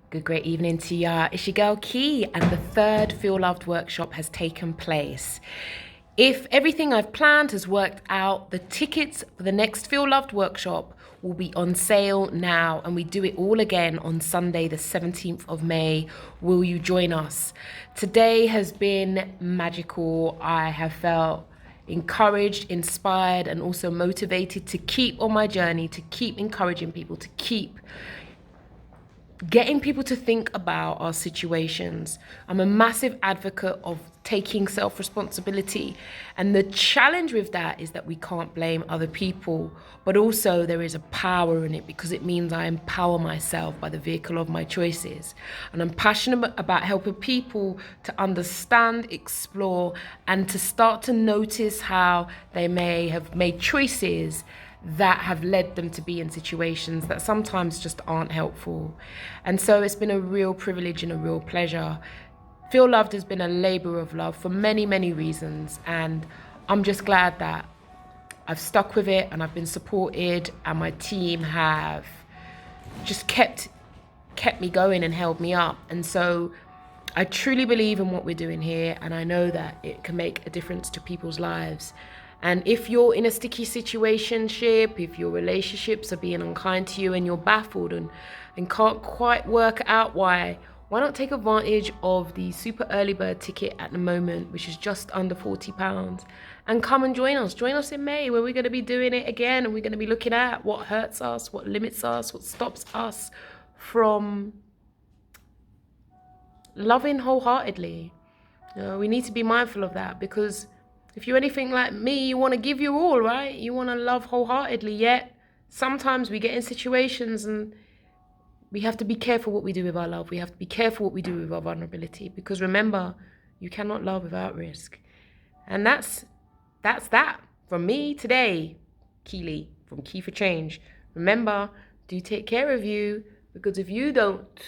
Good, great evening to ya. It's your girl Key, and the third Feel Loved workshop has taken place. If everything I've planned has worked out, the tickets for the next Feel Loved workshop will be on sale now, and we do it all again on Sunday, the 17th of May. Will you join us? Today has been magical. I have felt encouraged, inspired, and also motivated to keep on my journey, to keep encouraging people, to keep getting people to think about our situations. I'm a massive advocate of taking self-responsibility. And the challenge with that is that we can't blame other people, but also there is a power in it because it means I empower myself by the vehicle of my choices. And I'm passionate about helping people to understand, explore, and to start to notice how they may have made choices that have led them to be in situations that sometimes just aren't helpful. And so it's been a real privilege and a real pleasure. Feel Loved has been a labor of love for many, many reasons. And I'm just glad that I've stuck with it and I've been supported, and my team have just kept me going and held me up. And so I truly believe in what we're doing here, and I know that it can make a difference to people's lives. And if you're in a sticky situationship, if your relationships are being unkind to you and you're baffled and can't quite work out why not take advantage of the super early bird ticket at the moment, which is just under £40, and come and join us. Join us in May, where we're going to be doing it again, and we're going to be looking at what hurts us, what limits us, what stops us from loving wholeheartedly. We need to be mindful of that, because if you're anything like me, you want to give your all, right? You want to love wholeheartedly, yet sometimes we get in situations and we have to be careful what we do with our love. We have to be careful what we do with our vulnerability, because remember, you cannot love without risk. And that's that from me today, Keeley from Key for Change. Remember, do take care of you, because if you don't,